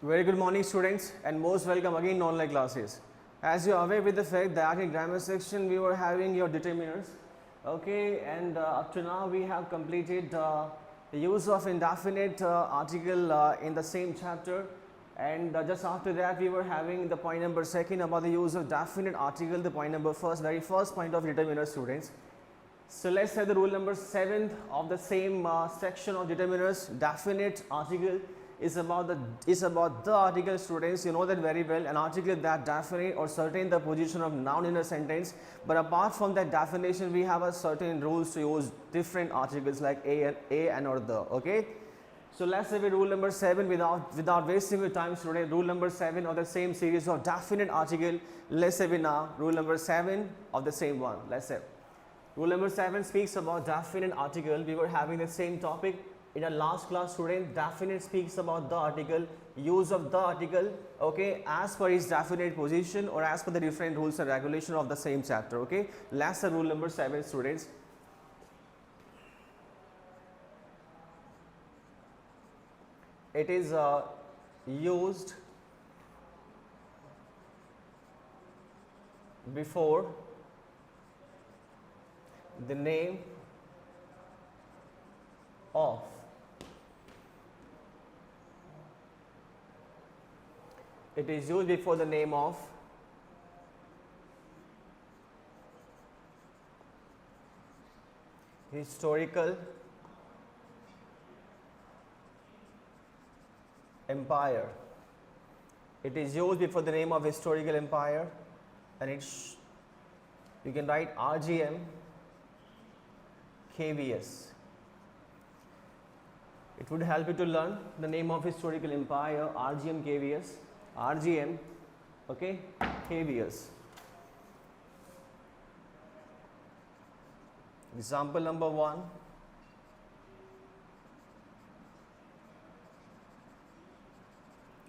Very good morning students and most welcome again in online classes. As you are aware with the fact that in grammar section we were having your determiners, okay, and up to now we have completed the use of indefinite article in the same chapter, and just after that we were having the point number second about the use of definite article, the point number very first point of determiner students. So let's say the rule number 7 of the same section of determiners. Definite article is about the article, students. You know that very well. An article that definite or certain the position of noun in a sentence. But apart from that definition, we have a certain rules to use different articles like a and or the. Okay. So let's say with rule number 7 without wasting your time, student. Rule number 7 of the same series of definite article. Let's say we now rule number 7 of the same one. Let's say. Rule number 7 speaks about definite article. We were having the same topic in our last class, student. Definite speaks about the article, use of the article, okay, as per its definite position or as per the different rules and regulation of the same chapter, okay. Let's say rule number 7, students. It is used before the name of. It is used before the name of historical empire. It is used before the name of historical empire, and you can write RGM KVS. It would help you to learn the name of historical empire, RGM KVS, RGM, okay, KVS. Example number 1.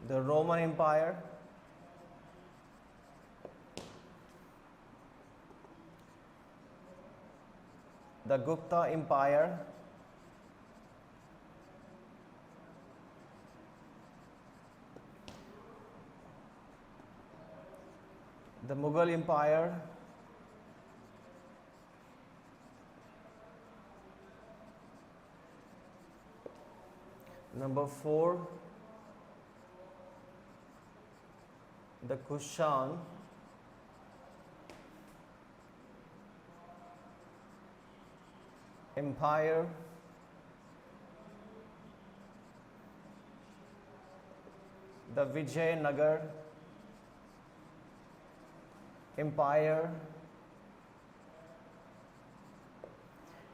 The Roman Empire, the Gupta Empire, the Mughal Empire, number 4, the Kushan Empire, the Vijayanagar Empire,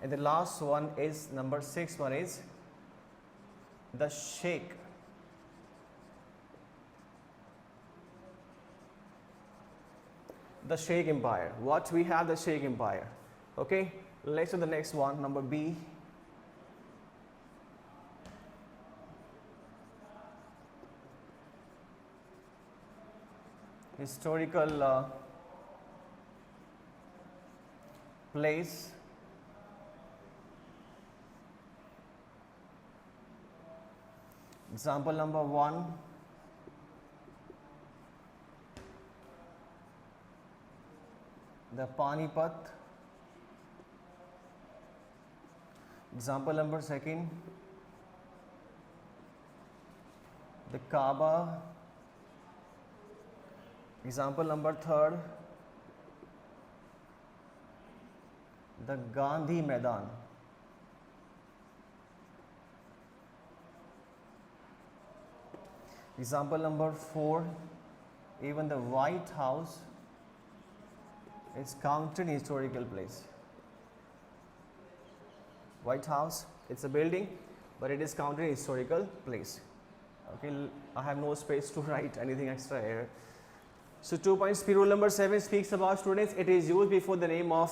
and the last one is number 6 one is the Sheikh Empire. What we have, the Sheikh Empire, okay. Let's do the next one, number B. Historical place. Example number 1. The Panipat. Example number 2. The Kaaba. Example number 3. The Gandhi Maidan. Example number 4. Even the White House is counted historical place. White House, it's a building, but it is counted historical place. Okay, I have no space to write anything extra here. So 2 points. Rule number 7 speaks about, students, it is used before the name of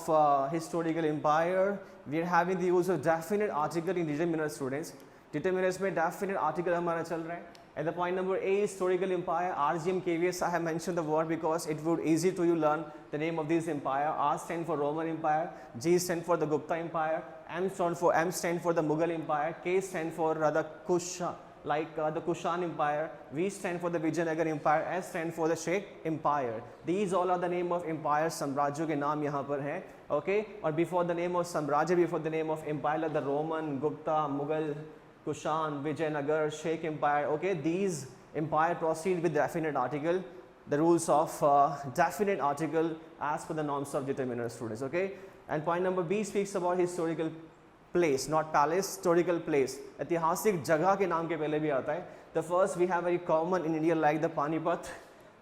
historical empire. We are having the use of definite article in determiner, students. Determiners में definite article हमारा चल रहा है. And the point number A, historical empire, RGM KVS. I have mentioned the word because it would easy to you learn the name of this empire. R stand for Roman Empire, G stand for the Gupta Empire, M stand for the Mughal Empire, K stand for the like the Kushan Empire, V stand for the Vijayanagar Empire, S stand for the Sheikh Empire. These all are the name of empires, साम्राज्यों के नाम यहाँ पर हैं, okay? और before the name of साम्राज्य, before the name of empire, like the Roman, Gupta, Mughal, Kushan, Vijayanagar, Sheikh Empire, okay? These empire proceed with definite article, the rules of definite article as per the norms of determiner, students, okay? And point number B speaks about historical place, not palace, historical place. ऐतिहासिक जगह के नाम के पहले भी आता है. The first we have very common in India like the Panipat,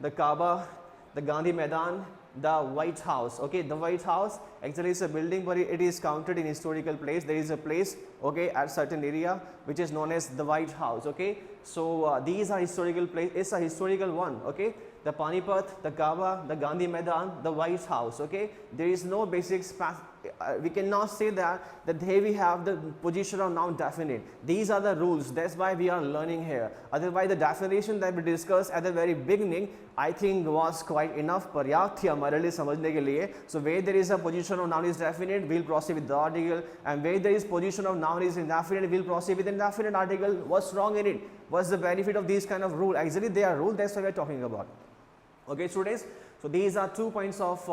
the Kaaba, the Gandhi Maidan, the White House. Okay, the White House actually is a building, but it is counted in historical place. There is a place, okay, at certain area which is known as the White House. Okay, so these are historical place. It's a historical one. Okay, the Panipat, the Kaaba, the Gandhi Maidan, the White House. Okay, there is no basic we cannot say that here we have the position of noun definite. These are the rules. That's why we are learning here. Otherwise, the definition that we discussed at the very beginning, I think was quite enough. पर्याप्त थी हमारे लिए समझने के लिए. So where there is a position of noun is definite, we'll proceed with the article, and where there is position of noun is indefinite, we'll proceed with indefinite article. What's wrong in it? What's the benefit of these kind of rule? Actually, they are rule. That's what we're talking about. Okay, students. So these are 2 points of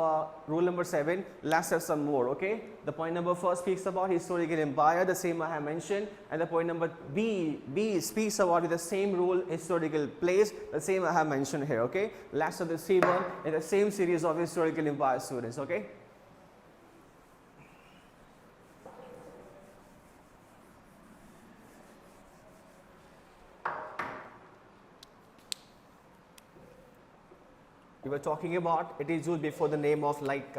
rule number 7. Let's have some more. Okay, the point number 1 speaks about historical empire, the same I have mentioned, and the point number B speaks about the same rule, historical place, the same I have mentioned here. Okay, let's have the C1 in the same series of historical empire, students. Okay. We were talking about it is used before the name of like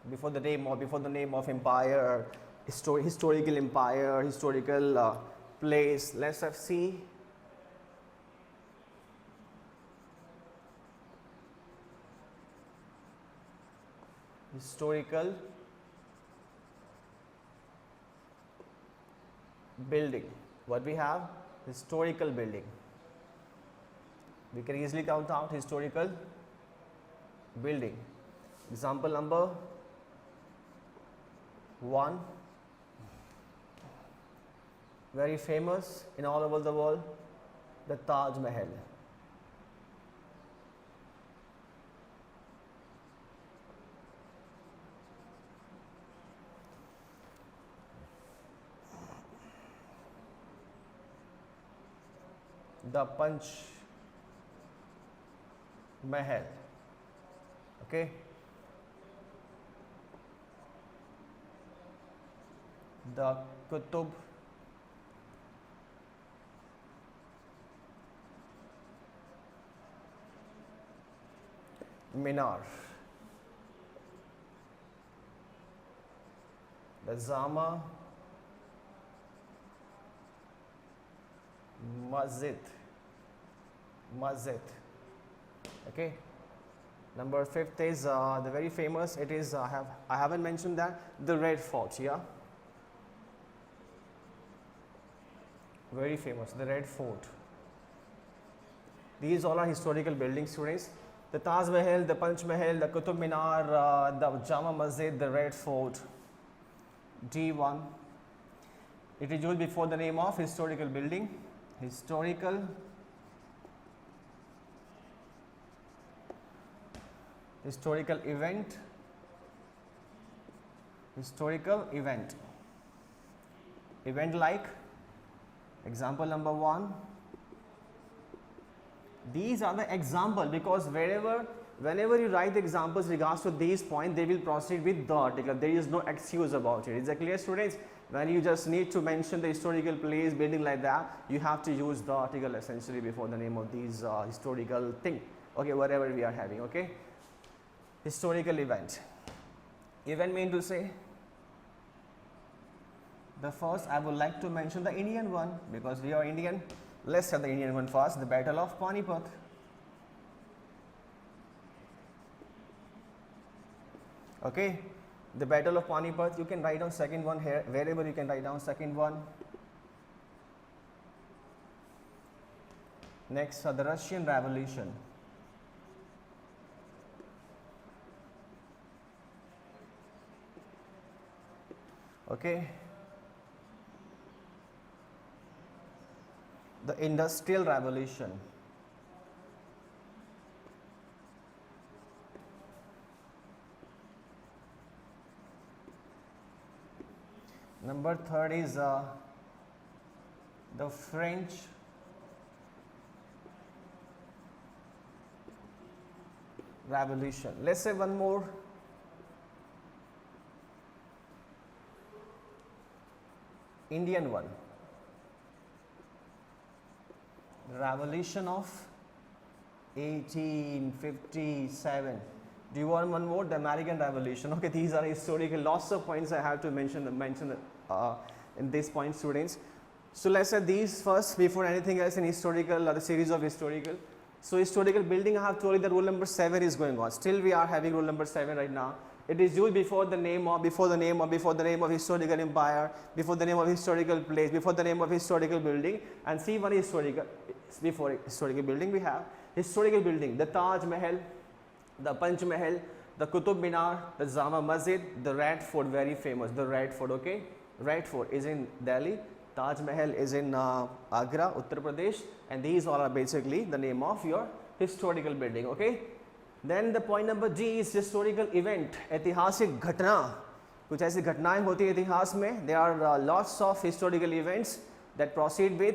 before the name of empire, historical empire, historical place. Let's have C. Historical building. What we have? Historical building. We can easily count out historical building. Example number 1, very famous in all over the world, the Taj Mahal. The Panch Mahal. Okay, the Qutub Minar, the Jama Masjid. Okay, number 5th is the very famous, it is I haven't mentioned that, the Red Fort. Yeah, very famous, the Red Fort. These all are historical buildings, students. The Taj Mahal, the Panch Mahal, the Qutub Minar, the Jama Masjid, the Red Fort. D1, it is used before the name of historical building, historical event, event like example number 1. These are the example, because whenever you write the examples regards to these points, they will proceed with the article. There is no excuse about it. Is that clear, students? When you just need to mention the historical place, building like that, you have to use the article essentially before the name of these historical thing. Okay, whatever we are having. Okay, historical event. Event mean to say, the first I would like to mention the Indian one, because we are Indian. Let's have the Indian one first, the Battle of Panipat. Okay, the Battle of Panipat, you can write down second one here, wherever you can write down second one. Next, the Russian Revolution. Okay, The Industrial Revolution. Number third is the French Revolution. Let's say one more. Indian one. Revolution of 1857. Do you want one more? The American Revolution. Okay, these are historical. Lots of points I have to mention in this point, students. So let's say these first before anything else in historical or the series of historical. So historical building, I have told you that rule number 7 is going on. Still we are having rule number 7 right now. It is used before the name of historical empire, before the name of historical place, before the name of historical building. And see one historical, before historical building we have historical building, the Taj Mahal, the Panch Mahal, the Qutub Minar, the Jama Masjid, the Red Fort, very famous, the Red Fort, okay. Red Fort is in Delhi, Taj Mahal is in Agra, Uttar Pradesh, and these all are basically the name of your historical building, okay. Then the point number G is historical event, ऐतिहासिक घटना, कुछ ऐसी घटनाएं होती है इतिहास में. There are lots of historical events that proceed with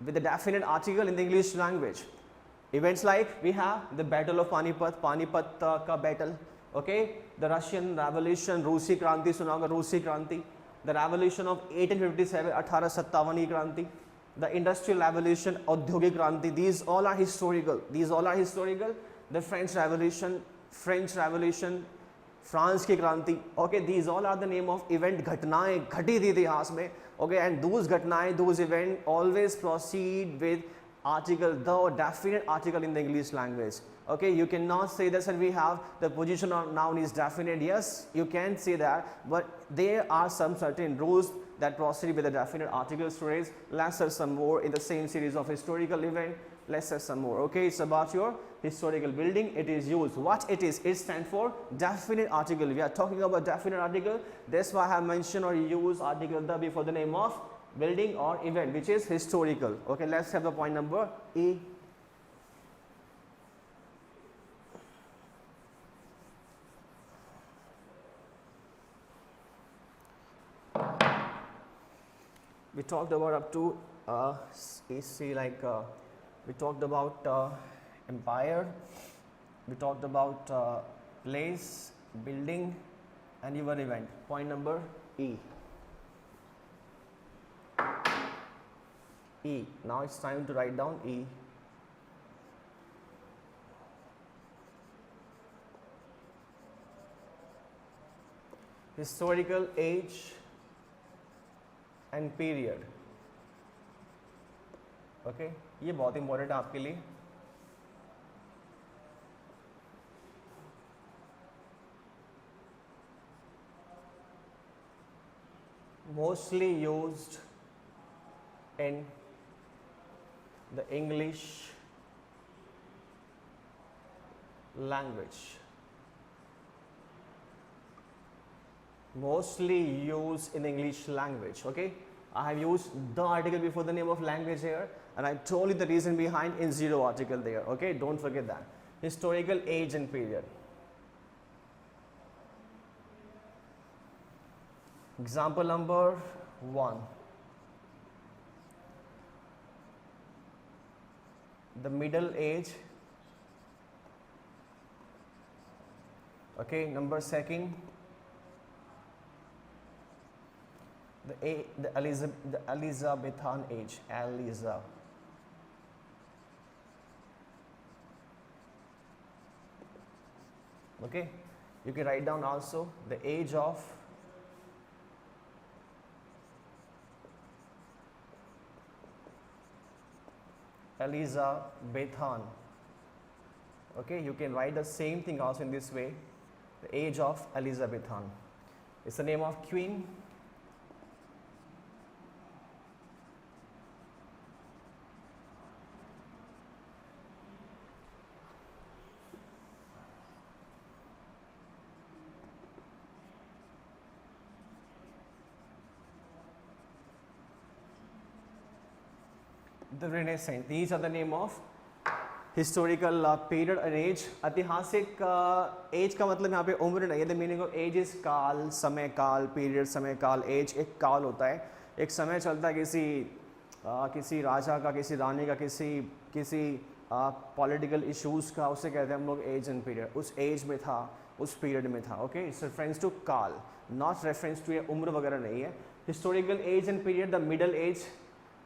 a definite article in the English language. Events like we have the Battle of Panipat का battle, okay, the Russian Revolution, रूसी क्रांति सुना होगा, रूसी क्रांति, the Revolution of 1857, 1857 की क्रांति, the Industrial Revolution, औद्योगिक क्रांति. These all are historical. The French Revolution, France की क्रांति, okay, these all are the name of event, घटनाएं घटी थी इतिहास में, okay, and those घटनाएं, those event always proceed with article, the definite article in the English language, okay. You cannot say that we have the position of noun is definite. Yes, you can say that, but there are some certain rules that proceed with the definite article phrase. Let's have some more in the same series of historical event. Let's have some more, okay. It's about your historical building. It is used, what it is, it stands for definite article. We are talking about definite article. That's why I have mentioned or used article the before the name of building or event, which is historical, okay. Let's have the point number E. We talked about up to we talked about empire, we talked about place, building, and your event. Point number E. E. Now it's time to write down E. Historical age and period, okay. ये बहुत important है आपके लिए. Mostly used in the English language. Mostly used in English language, okay. I have used the article before the name of language here, and I told you the reason behind in zero article there, okay. Don't forget that. Historical age and period. Example number 1. The Middle Age, okay. Number 2, the Elizabethan age, okay. You can write down also the age of Elizabethan, okay. You can write the same thing also in this way, the age of Elizabethan. It's the name of queen. The Renaissance. These are the name of historical period and age. ऐतिहासिक age का मतलब यहाँ पे उम्र नहीं है. The meaning of age is काल, समय काल, period समय काल. age एक काल होता है, एक समय चलता है किसी राजा का, किसी रानी का, किसी पॉलिटिकल इश्यूज का, उसे कहते हैं हम लोग एज एंड पीरियड. उस एज में था, उस पीरियड में था. ओके, इट्स रेफरेंस टू काल, नॉट रेफरेंस टू ये उम्र वगैरह नहीं है. Historical age and period, the middle age,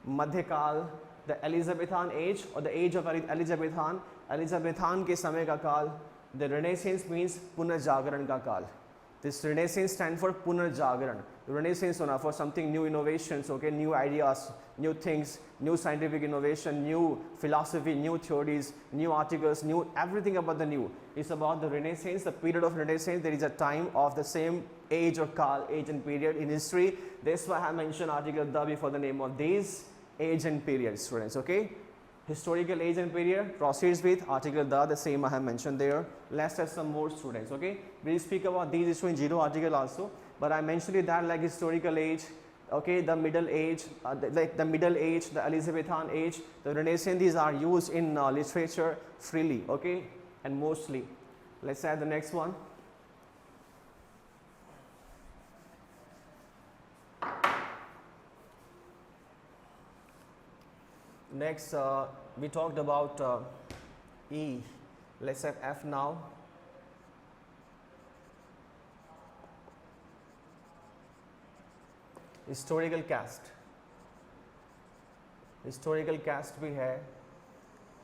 मध्यकाल, द एलिजाबेथान एज और the age of Elizabethan, Elizabethan के समय का काल. द रेनेसेंस मीन्स पुनर्जागरण का काल. दिस रेनेसेंस स्टैंड फॉर पुनर्जागरण. Renaissance होना for something new innovations, okay, new ideas, new things, new scientific innovation, new philosophy, new theories, new articles, new everything about the new. It's about the Renaissance, the period of Renaissance. There is a time of the same age or Kal, age and period in history. That's why I mentioned article the before the name of these age and period, students. Okay, historical age and period proceeds with article the same I have mentioned there. Let's have some more, students. Okay, we'll speak about these issues in zero article also. But I mentioned it that like historical age, okay, the middle age, like the middle age, the Elizabethan age, the Renaissance, these are used in literature freely, okay, and mostly. Let's add the next one. Next, we talked about E. Let's have F now. Historical caste. Historical caste भी है,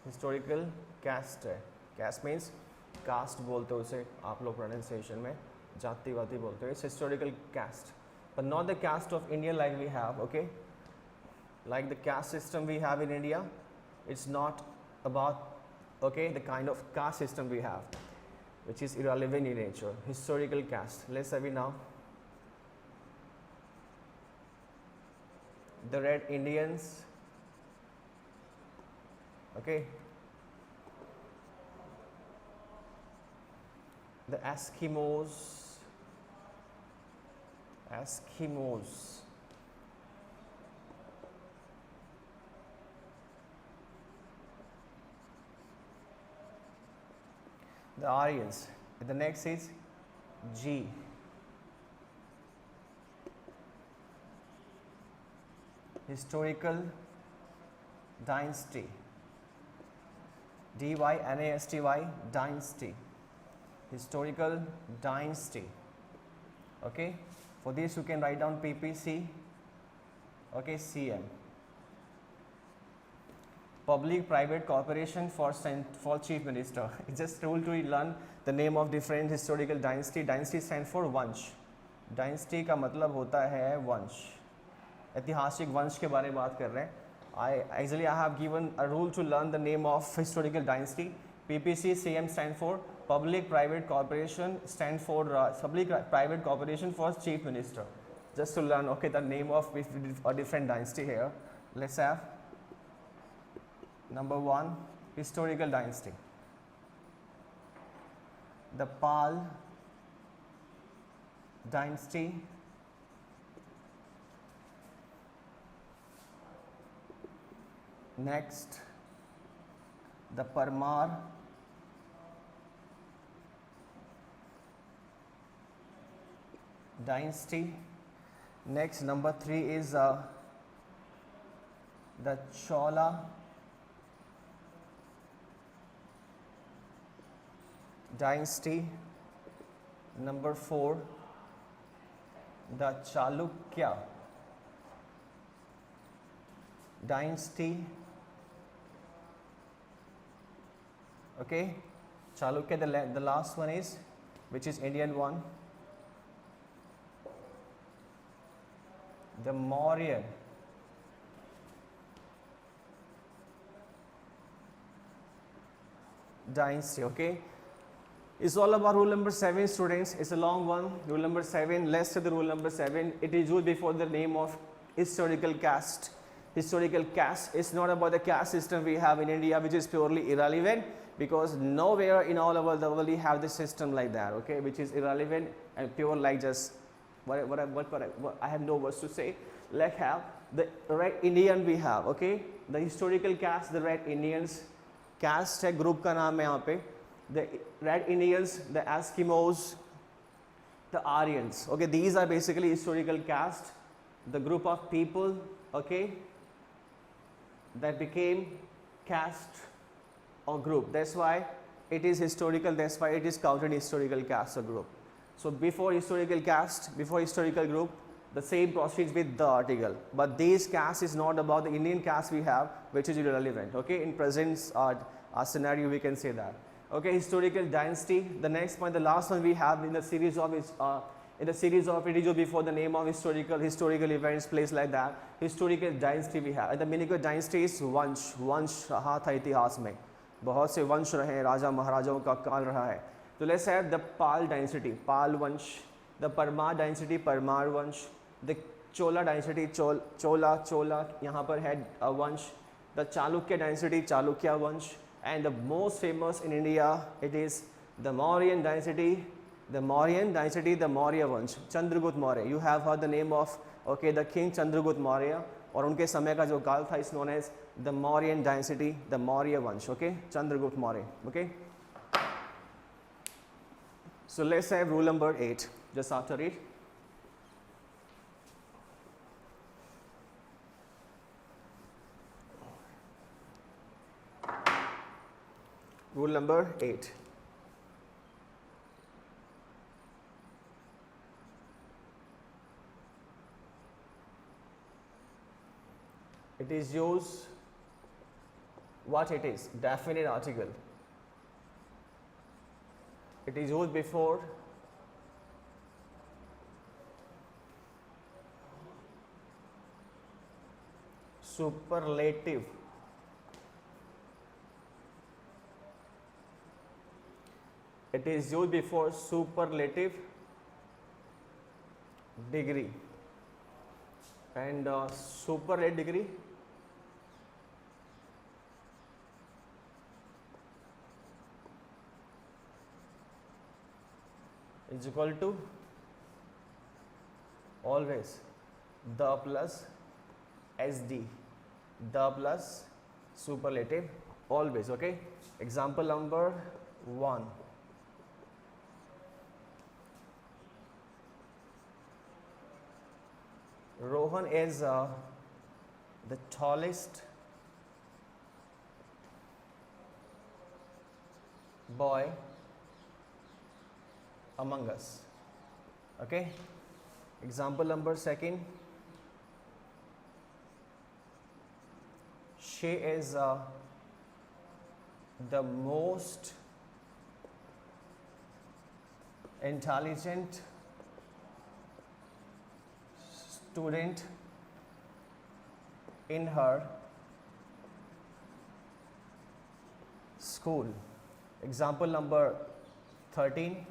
historical caste है. Caste means caste बोलते हो उसे आप लोग pronunciation में, जाति वाति बोलते हो. It's historical caste, but not the caste of India like we have. Okay, like the caste system we have in India, it's not about, okay, the kind of caste system we have, which is irrelevant in nature. Historical caste. Let's have it now. The Red Indians, okay, the Eskimos, the Aryans. The next is G. Historical dynasty. D-Y-N-A-S-T-Y, dynasty. Historical dynasty. Okay, for this you can write down PPC, okay, CM. Public private corporation for chief minister. It's just tool to learn the name of different historical dynasty. Dynasty stands for वंश. Dynasty का मतलब होता है वंश. ऐतिहासिक वंश के बारे में बात कर रहे हैं. I have given a rule to learn the name of historical dynasty. PPC CM stand for public private corporation, stand for public private corporation for chief minister. Just to learn, okay, the name of a different dynasty here. Let's have number 1, historical dynasty. The Pal dynasty. Next, the Parmar dynasty. Next, number 3 is the Chola dynasty. Number 4, the Chalukya dynasty. Okay, Chalukya, the last one is, which is Indian one, the Mauryan dynasty. Okay, it's all about rule number 7, students. It's a long one. Rule number 7. Let's say the rule number 7. It is used before the name of historical caste. Historical caste is not about the caste system we have in India, which is purely irrelevant, because nowhere in all over the world we have this system like that, okay, which is irrelevant and pure, like just what I have no words to say. Like have the right Indian we have, okay, the historical caste the red Indians, caste है group का नाम है यहाँ पे, the red Indians, the Eskimos, the Aryans. Okay, these are basically historical caste, the group of people, okay, that became caste or group. That's why it is historical, that's why it is counted historical caste or group. So before historical caste, before historical group, the same proceeds with the article, but this caste is not about the Indian caste we have, which is irrelevant. Okay, in present scenario we can say that. Okay, historical dynasty, the next point, the last one we have in the series of it is before the name of historical events, place like that. Historical dynasty we have, and the meaning of dynasty is वंश रहा था इतिहास में, बहुत से वंश रहे, राजा महाराजाओं का काल रहा है. तो let's have the Pal dynasty, पाल वंश, the Parmar dynasty, परमार वंश, the Chola dynasty, चोला यहाँ पर है वंश, the Chalukya dynasty, चालुक्य वंश, and the most famous in India it is the Mauryan dynasty, the Maurya वंश, Chandragupta Maurya. You have heard the name of, okay, the king Chandragupta Maurya, और उनके समय का जो काल था is known as the Mauryan dynasty, the Maurya वंश. Okay, Chandragupta Maurya. Okay, so let's have rule number 8 just after it. Rule number 8. It is used, what it is? Definite article. It is used before superlative. It is used before superlative degree, and superlative degree is equal to always the plus SD, the plus superlative always. Okay, example number 1. Rohan is the tallest boy among us. Okay, example number 2. She is the most intelligent student in her school. Example number 13.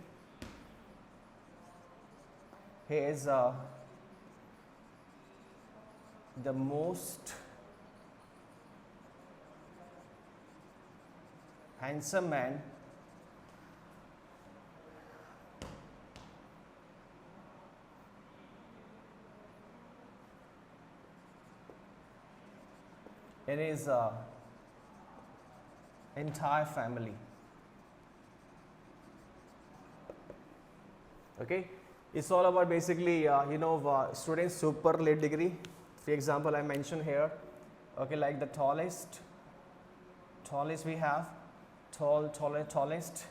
He is the most handsome man in his entire family. Okay, it's all about basically students superlative degree. For example, I mentioned here, okay, like the tallest we have, tallest,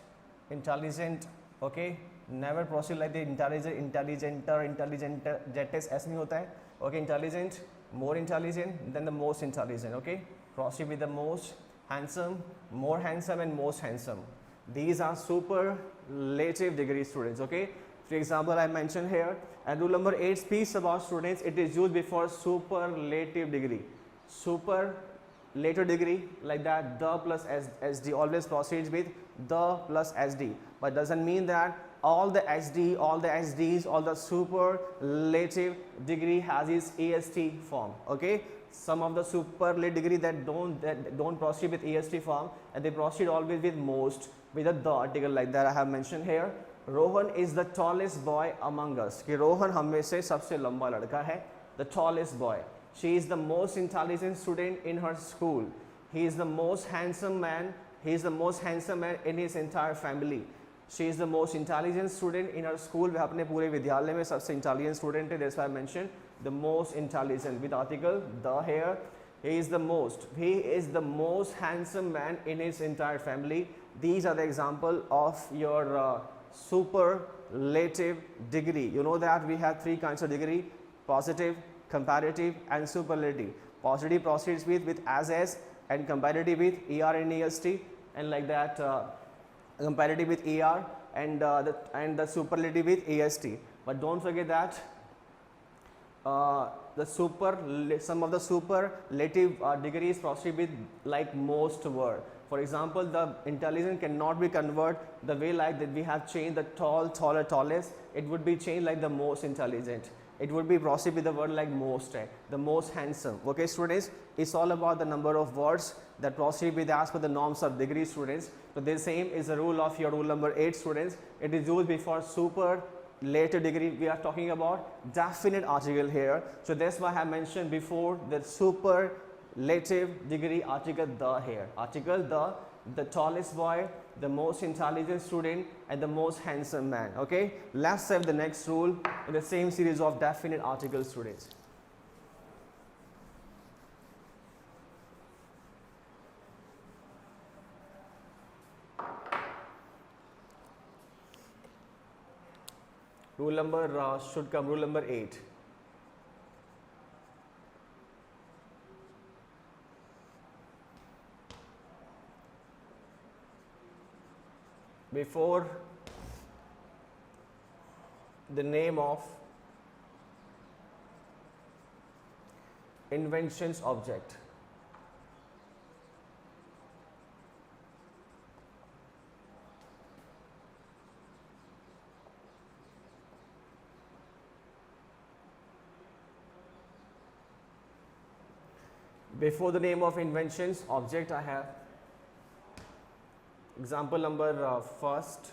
intelligent. Okay, never proceed like the intelligent, जेटेस ऐसे नहीं होता है. Okay, intelligent, more intelligent than the most intelligent. Okay, proceed with the most handsome, more handsome, and most handsome. These are superlative degree students. Okay, for example, I mentioned here, and rule number 8 speaks about students. It is used before superlative degree. Superlative degree, like that, the plus SD always proceeds with the plus SD, but doesn't mean that all the SD, all the SDs, all the superlative degree has its AST form. Okay, some of the superlative degree that don't proceed with AST form, and they proceed always with most, with the article, like that I have mentioned here. Rohan is the tallest boy among us. कि रोहन हम में से सबसे लंबा लड़का है, the tallest boy. She is the most intelligent student in her school. He is the most handsome man. He is the most handsome man in his entire family. She is the most intelligent student in her school. वह अपने पूरे विद्यालय में सबसे intelligent student है. That's why I mentioned the most intelligent with article the here. He is the most. He is the most handsome man in his entire family. These are the example of your superlative degree. You know that we have three kinds of degree: positive, comparative, and superlative. Positive proceeds with as, and comparative with er and est, and like that. Comparative with ER, and the superlative with AST. But don't forget that some of the superlative degrees proceed with like most word. For example, the intelligent cannot be converted the way like that we have changed the tall, taller, tallest. It would be changed like the most intelligent. It would be proceed with the word like most, the most handsome. Okay, students, it's all about the number of words that proceed with as per the norms of degree, students. So the same is the rule of your rule number 8, students. It is used before superlative degree. We are talking about definite article here. So that's why I have mentioned before the superlative degree article the here. Article the tallest boy, the most intelligent student, and the most handsome man. Okay, let's have the next rule in the same series of definite article, students. Rule number should come rule number 8. Before the name of inventions object, before the name of inventions object, I have example number first,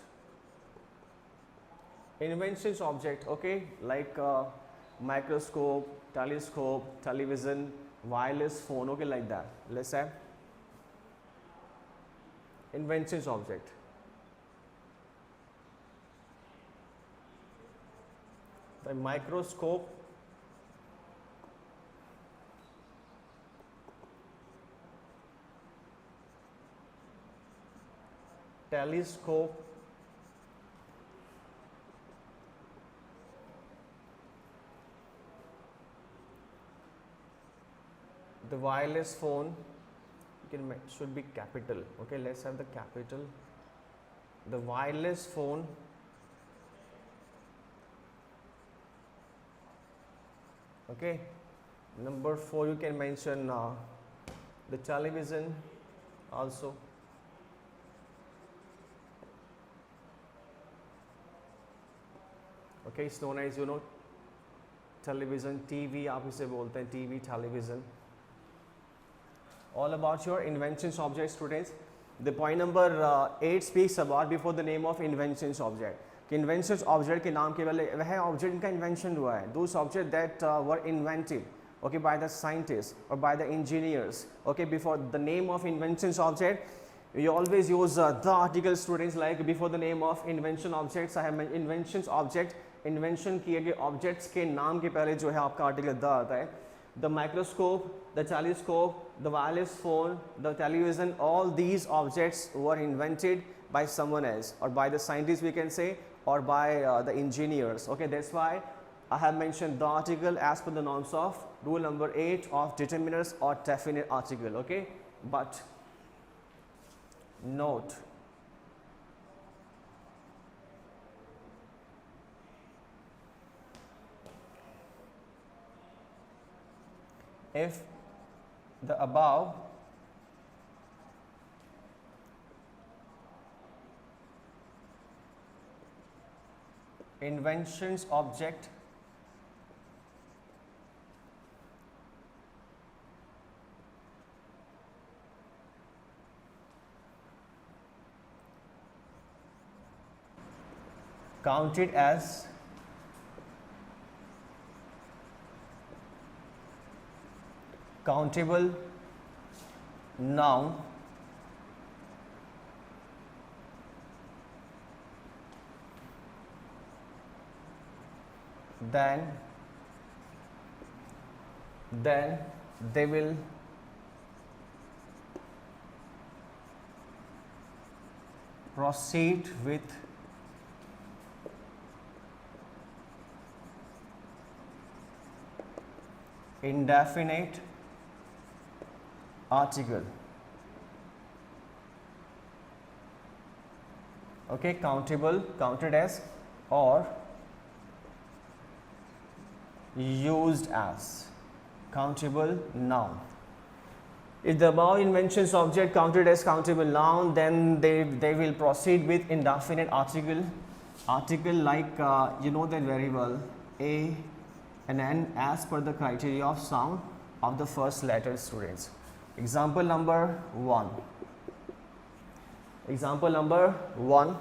inventions object. Okay, like microscope, telescope, television, wireless phone. Okay, like that. Let's have inventions object. The microscope, telescope, the wireless phone should be capital. Okay, let's have the capital. The wireless phone, okay. Number 4, you can mention the television also. Okay, it's known as, you know, television, TV, आप इसे बोलते हैं TV, television. All about your inventions object, students. The point number 8 speaks about before the name of inventions object. कि inventions object के नाम के पहले वह object इनका invention हुआ है. Those objects that were invented, okay, by the scientists or by the engineers. Okay, before the name of inventions object, we always use the article, students, like before the name of invention objects. I have inventions object. Invention किए गए objects के नाम के पहले जो है आपका article the आता है. The microscope, the telescope, the wireless phone, the television, all these objects were invented by someone else or by the scientists, we can say, or by the engineers. Okay, that's why I have mentioned the article as per the norms of rule number 8 of determiners or definite article. Okay, but note, if the above inventions object counted as countable noun then they will proceed with indefinite article. Okay, countable, counted as, or used as. Countable noun. If the above inventions object counted as countable noun, then they will proceed with indefinite article. Article like you know that very well, A and N as per the criteria of sound of the first letter, students. Example number 1. Example number 1.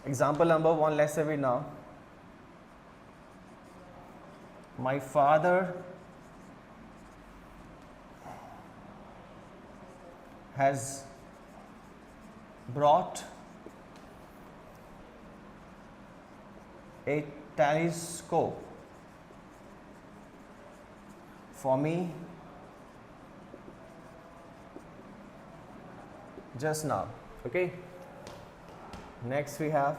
Example number 1, let's have it now. My father has brought a telescope for me just now. Okay, next we have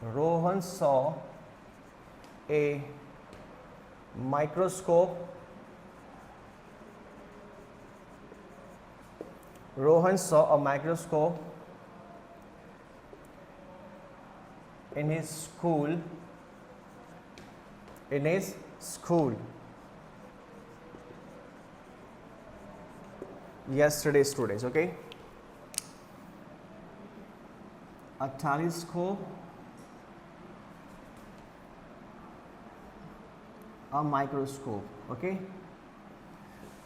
Rohan saw a microscope. Rohan saw a microscope in his school. In his school yesterday, students. Okay, a telescope, a microscope. Okay,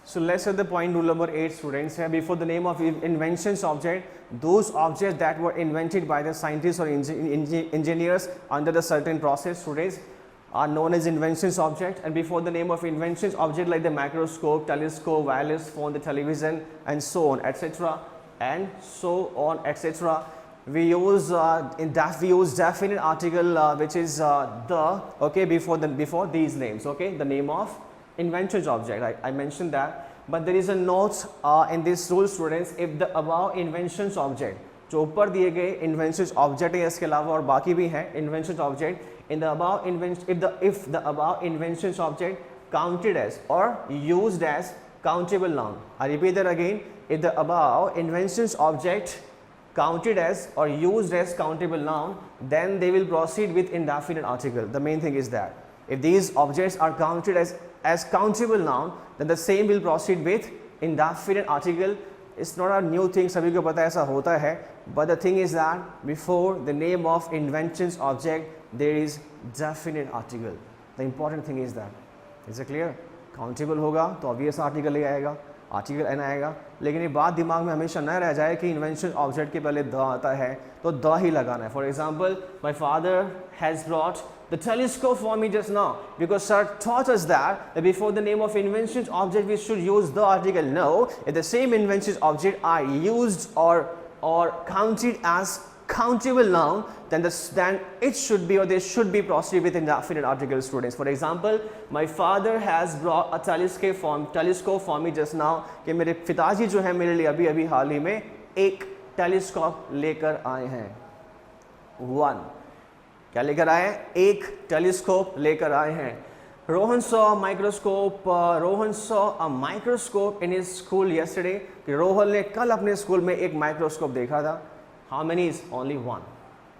so let's have the point rule number 8, students. Here before the name of inventions object, those objects that were invented by the scientists or engineers under the certain process, students, are known as inventions object. And before the name of inventions object like the microscope, telescope, wireless phone, the television, and so on, etc., and so on, etc., we use definite article which is the, okay, before these names. Okay, the name of inventions object, I mentioned that, but there is a note in this rule, students. If the above inventions object, जो ऊपर दिए गए inventions object है, इसके अलावा और बाकी भी हैं inventions object, in the above if the above inventions object counted as or used as countable noun. I repeat that again. If the above inventions object counted as or used as countable noun, then they will proceed with indefinite article. The main thing is that if these objects are counted as countable noun, then the same will proceed with indefinite article. It's not a new thing, सभी को पता है ऐसा होता है, but the thing is that before the name of inventions object there is definite article. The important thing is that, is it clear? Countable होगा तो obvious article ले आएगा, article n आएगा, लेकिन ये बात दिमाग में हमेशा न रह जाए कि invention object के पहले द आता है तो द ही लगाना है. For example, my father has brought the telescope for me just now, because sir taught us that before the name of inventions object we should use the article. No, if the same inventions object are used or counted as countable noun, then it should be or they should be proceed with indefinite article, students. For example, my father has brought a telescope for me just now, कि मेरे पिताजी जो है मेरे लिए अभी हाल ही में एक टेलीस्कोप लेकर आए हैं. 1, क्या लेकर आए हैं? एक टेलीस्कोप लेकर आए हैं. Rohan saw a microscope in his school yesterday. कि रोहन ने कल अपने स्कूल में एक माइक्रोस्कोप देखा था. How many is? Only one.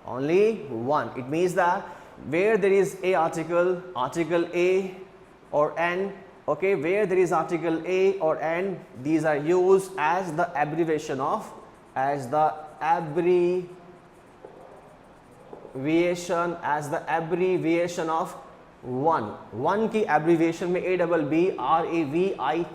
Only one. It means that where there is a article A or N, okay, where there is article A or N, these are used as the abbreviation of one. की abbreviation में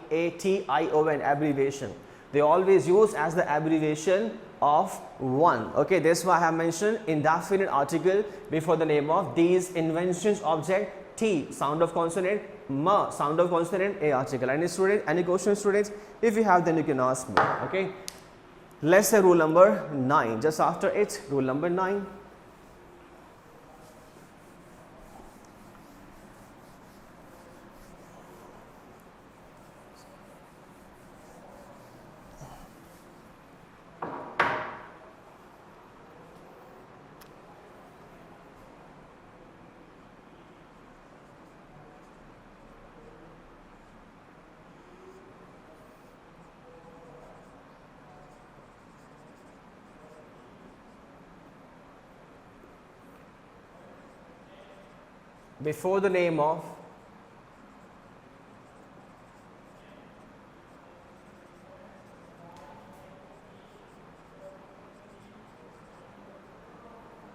ABBRAVIATION abbreviation. they always use as the abbreviation of one. Okay, that's why I have mentioned indefinite article before the name of these inventions object. T sound of consonant, ma sound of consonant, a article. Any student, any question students? If you have, then you can ask me. Okay, let's say rule number 9. Just after it, rule number 9. Before the name of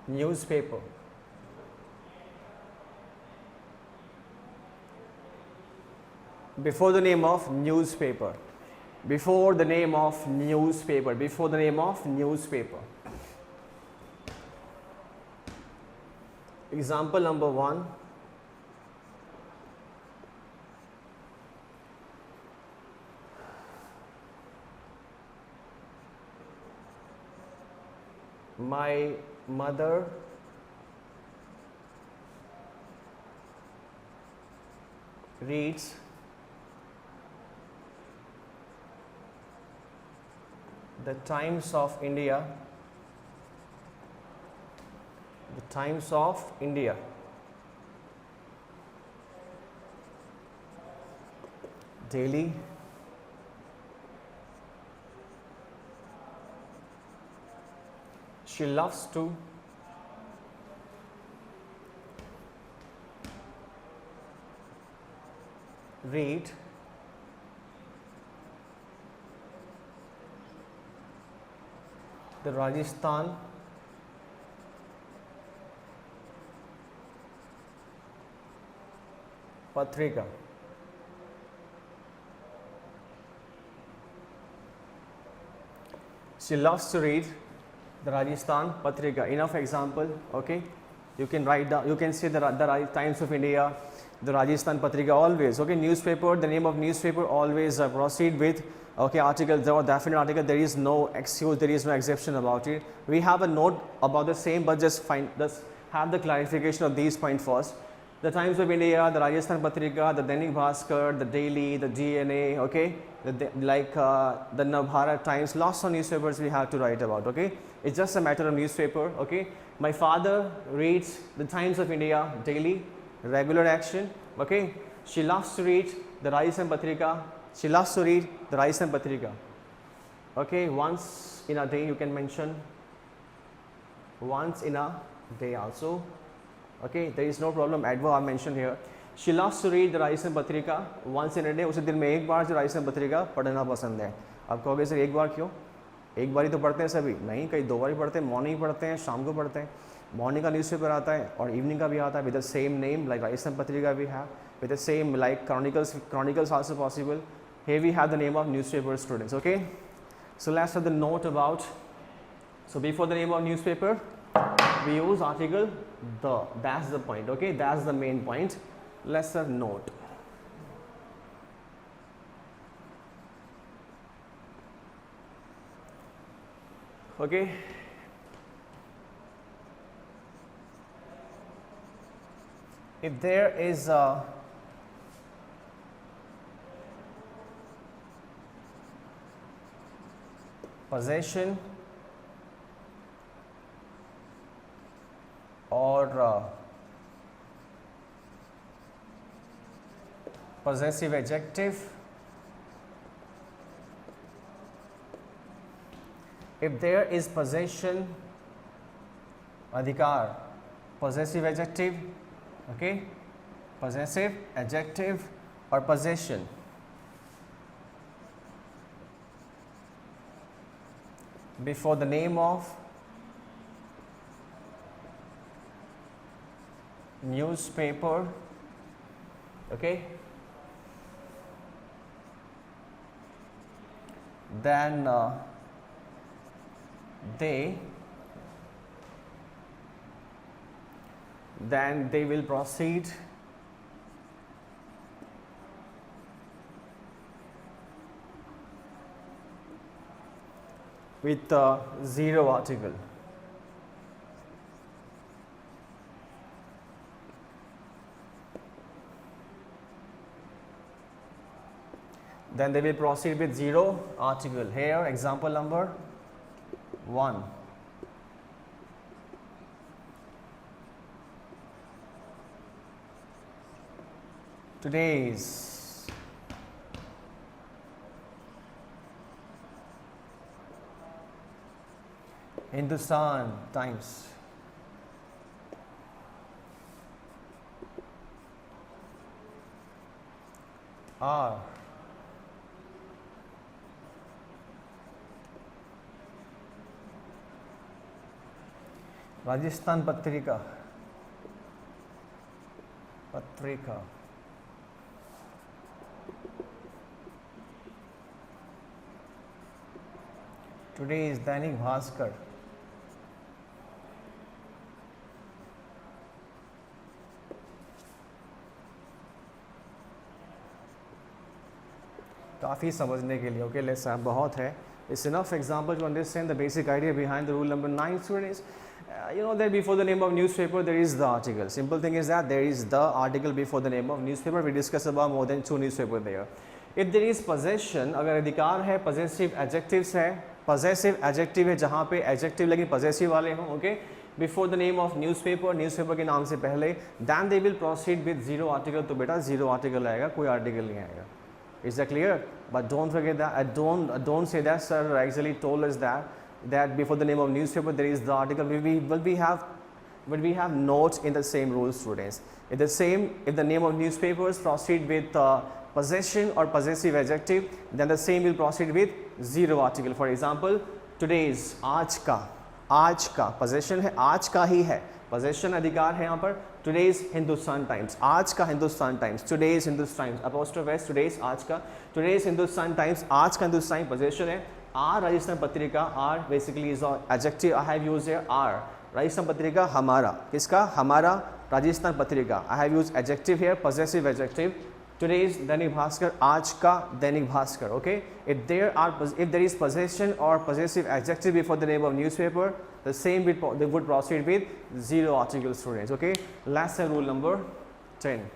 newspaper, before the name of newspaper, before the name of newspaper, before the name of newspaper. Example number 1. My mother reads the Times of India, the Times of India daily. She loves to read the Rajasthan Patrika. She loves to read the Rajasthan Patrika. Enough example. Okay, you can write down, you can say the Times of India, the Rajasthan Patrika always. Okay, newspaper, the name of newspaper always proceed with okay article or definite article. There is no excuse, there is no exception about it. We have a note about the same, but just have the clarification of these points first. The Times of India, the Rajasthan Patrika, the Dainik Bhaskar, the Daily, the DNA, okay, the Navbharat Times, lots of newspapers we have to write about, okay. It's just a matter of newspaper, okay. My father reads the Times of India daily, regular action, okay. She loves to read the Rajasthan Patrika, she loves to read the Rajasthan Patrika, okay. Once in a day you can mention, once in a day also. Okay, there is no problem. Adverb I mentioned here. She loves to read the Rajasthan Patrika once in a day. उसे दिन में एक बार जो राजस्थान पत्रिका पढ़ना पसंद है. आप कहोगे सर एक बार क्यों? एक बार ही तो पढ़ते हैं सभी. नहीं, कई 2 बार ही पढ़ते हैं. मॉर्निंग पढ़ते हैं, शाम को पढ़ते हैं. मॉर्निंग का न्यूज़पेपर आता है और इवनिंग का भी आता है with the same name like Rajasthan Patrika we have, with the same like Chronicles also possible. Here we have the name of newspaper students. Okay, so let's have the note about. So before the name of newspaper, we use article the. That's the point. Okay, that's the main point. Let's have note. Okay. If there is a possession or possessive adjective, if there is possession, adhikar, possessive adjective, okay, possessive adjective or possession, before the name of newspaper, okay, then they will proceed with zero article. Then they will proceed with zero article. Here example number 1. Today's Hindustan Times. Are Rajasthan Patrika. Today is Dainik Bhaskar. काफ़ी समझने के लिए okay let's बहुत है. It's enough example to understand the basic idea behind the rule number 9, students. You know that before the name of newspaper there is the article. Simple thing is that there is the article before the name of newspaper. We discuss about more than 2 newspaper there. If there is possession, अगर अधिकार है, possessive adjectives है, possessive adjective है जहाँ पे adjective लेकिन possessive वाले हों, okay, before the name of newspaper, newspaper के नाम से पहले, then they will proceed with zero article. तो बेटा zero article आएगा, कोई article नहीं आएगा. Is that clear? But don't forget that. Don't say that sir actually told us that before the name of newspaper there is the article. We have notes in the same rule, students. If the name of newspapers proceed with possession or possessive adjective, then the same will proceed with zero article. For example, today's आज का possession है, आज का ही है, possession अधिकार है यहाँ पर. Today's Hindustan Times, आज का Hindustan Times, today's Hindustan Times, apostrophe s, today's आज का, today's Hindustan Times, आज का Hindustan possession है. R Rajasthan Patrika, R basically is an adjective I have used here. R Rajasthan Patrika हमारा, किसका? हमारा Rajasthan Patrika. I have used adjective here, possessive adjective. Today's Dainik Bhaskar, आज का Dainik Bhaskar. Okay, if there is possession or possessive adjective before the name of newspaper, the same they would proceed with zero article, students. Okay, last say rule number 10.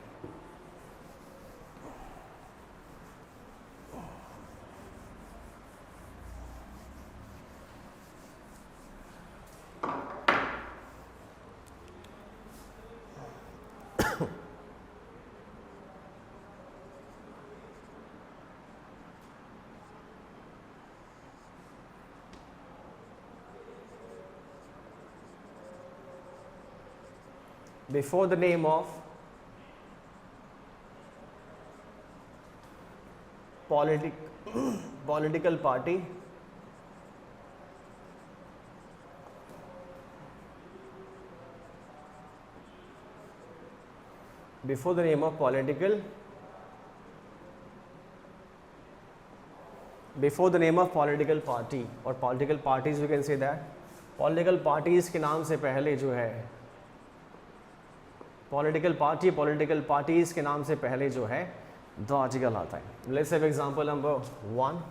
Before the name of political party, before the name of political party or political parties, we can say that political parties के नाम से पहले जो है political parties के नाम से पहले जो है the article आता है. Let's have example number 1.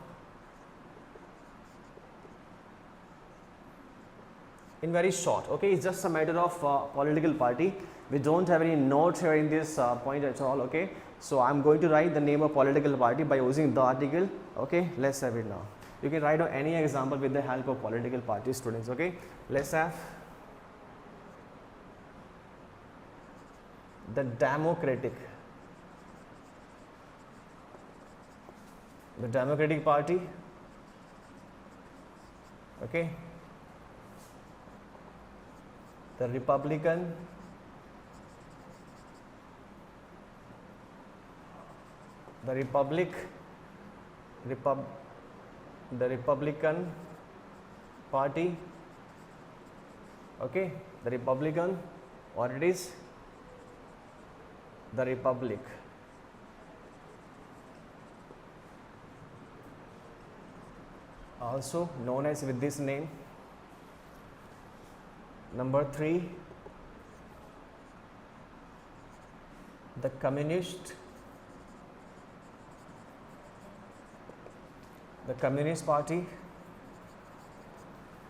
In very short, okay, it's just a matter of political party. We don't have any note here in this point at all. Okay, so I'm going to write the name of political party by using the article. Okay, let's have it now. You can write down any example with the help of political party, students. Okay, let's have the Democratic Party. Okay, the Republican Party. Okay, the Republican, what it is, the Republic. also known as with this name. Number 3, the Communist Party.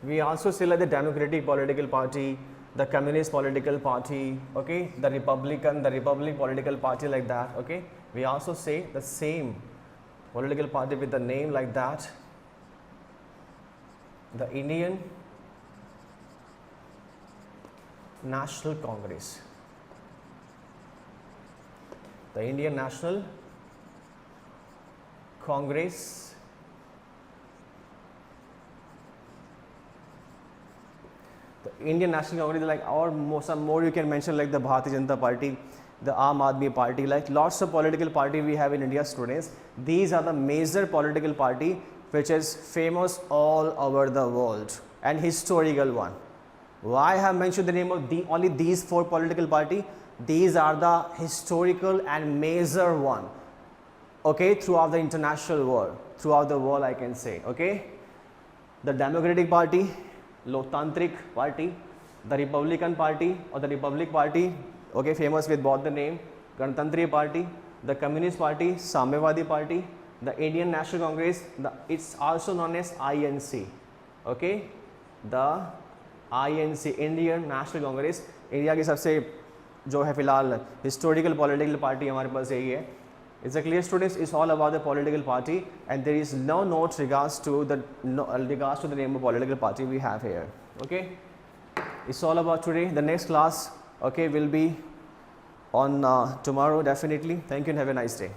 We also say like the Democratic Political Party, the Communist Political Party, okay, the Republic Political Party, like that, okay. We also say the same political party with the name like that, the Indian National Congress. The Indian National Congress. The Indian National Congress, like, or more, some more you can mention like the Bharatiya Janata Party, the Aam Aadmi Party, like lots of political party we have in India, students. These are the major political party which is famous all over the world and historical one. Why I have mentioned the name of only these 4 political party? These are the historical and major one, okay, throughout the international world, throughout the world I can say, okay. The Democratic Party, Loktantrik Party, the Republican Party or the Republic Party, okay, famous with both the name, Ganatantriya Party, the Communist Party, Samyawadi Party, the Indian National Congress, it's also known as INC, okay, the INC, Indian National Congress, India की सबसे जो है फिलहाल historical political party हमारे पास यही है. It's a clear, students, it's all about the political party and there is no note regards to the name of political party we have here, okay. It's all about today. The next class, okay, will be on tomorrow definitely. Thank you and have a nice day.